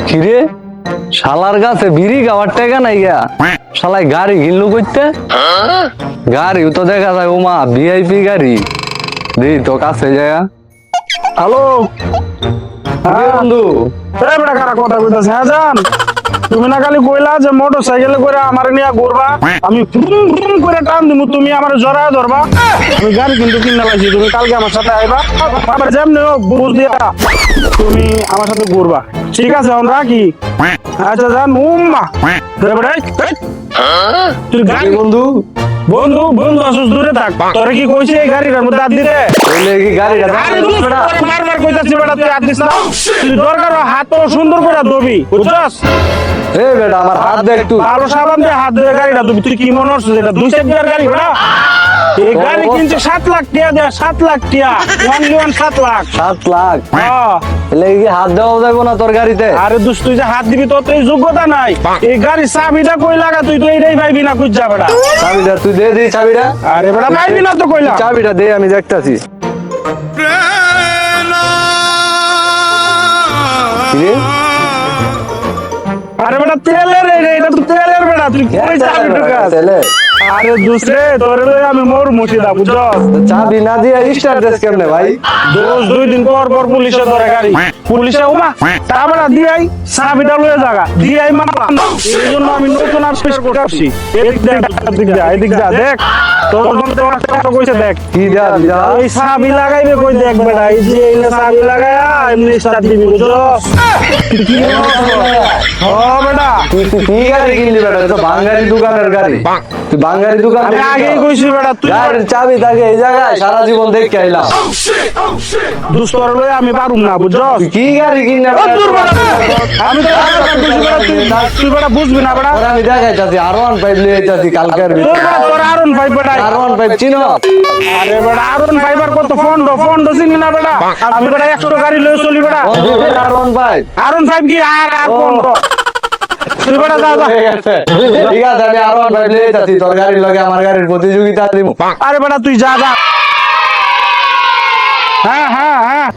কিরে শালার কাছে বিড়ি খাওয়ার টাকা নাই গা, শালাই গাড়ি কিনলো করতে। গাড়িও তো দেখা যায় ওমা ভিআইপি গাড়ি, দিই তো কাছে যায়। হ্যালো বন্ধু, কথা কইতাছে। হ্যাঁ জান, তুমি না খালি কইলা যে মোটর সাইকেলে করে আমার নিয়ে ঘুরবা, আমি ফুম ফুম করে টান দিমু, তুমি আমার জড়া ধরবা। আমি গাড়ি কিন্তু কিনা লাগছি, তুমি কালকে আমার সাথে আইবা, আবার যেমনি হোক বুঝ দিয়া তুমি আমার সাথে ঘুরবা। ঠিক আছে এখন রাখি। আচ্ছা জান। তুই গাড়ি বন্ধু বন্ধু বন্ধু আসুস দূরে থাক। তোরে কি কইছে এই গাড়িটার মধ্যে হাত দিতে? কি গাড়িটা বারবার কইতাছি বেটা তুই হাত দিস না। তুই দরকার হাত তো সুন্দর করে ধোবি, বুঝছস? এ বেটা আমার হাত দে একটু। ভালো সাবান দিয়ে হাত ধুয়ে গাড়িটা ধুবি। তুই কি মনে হচ্ছে এটা 2 চাকার গাড়ি বেটা? এই গাড়ি কিনছে 7 লাখ টাকা দেয়া, 7 লাখ টাকা। 7 লাখ। 7 লাখ? হ্যাঁ। এলে কি হাত দেওয়া যাবে না তোর গাড়িতে? আরে দোস্ত, তুই যে হাত দিবি তোর তো এই যোগ্যতা নাই। এই গাড়ির চাবিটা কই লাগা, তুই তো এইটাই পাইবি না, কই যা বেটা। চাবিটা তুই দে দি চাবিটা। আরে বেটা পাইবি না তো কইলা। চাবিটা দে, আমি দেখতাছি। আরে বেটা তেলের এটা তো তেলের বেটা, তুই কই চাবি ঢুকাস? আরে দোস্ত রে, তোর আমি মোর মুশিদা, বুঝছস? চাবি না দিয়ে স্টার্ট দেস কেমনে ভাই? দোস্ত 2 দিন পর পর পুলিশে ধরে গাড়ি, পুলিশে ওমা তারপরে দিয়াই চাবিটা লয়ে জায়গা দিয়াই মারলাম। এই জন্য আমি নতুন আবিষ্কার করছি। এদিক দেখ, এদিক যা দেখ, তোর মধ্যে একটা কইছে দেখ। কি দা দিদা? এই চাবি লাগাইবে কই দেখ বেটা, এই যে এই চাবি লাগায়া এমনি স্টার্ট দিবি, বুঝছস? কি ও বেটা, তুই কি গাড়ি কিনলি বেটা? তো বাঙালি দোকানের গাড়ি। তুই বাঙালি দোকান আমি আগেই কইছি বেটা, তুই গাড়ির চাবি থাকে এই জায়গায়, সারা জীবন দেখে আইলাম। দুস্তর লয়ে আমি পারুম না, বুঝছস? তুই কি গাড়ি কিনলি ও দূর বেটা, আমি তো তুই বেটা বুঝবি না বেটা। আমি দেখাইতাছি R15 লিয়ে আইতাছি কালকের তোর ভিতরে। বেটা তোর আরন ভাই বেটা। R15 চিনো? আরে বেটা আরন ভাইবার কত ফন্ড চিনি না বেটা। আমি বেটা 100 গাড়ি লয়ে চলি বেটা। R15 আরন 5 কি আর ফন্ড। তুই বেটা যা যা। ঠিক আছে, আমি R15 লিয়ে আইতাছি, তোর গাড়ির লগে আমার গাড়ির প্রতিযোগিতা দিমু। আরে বেটা তুই যা যা। হ্যাঁ হ্যাঁ হ্যাঁ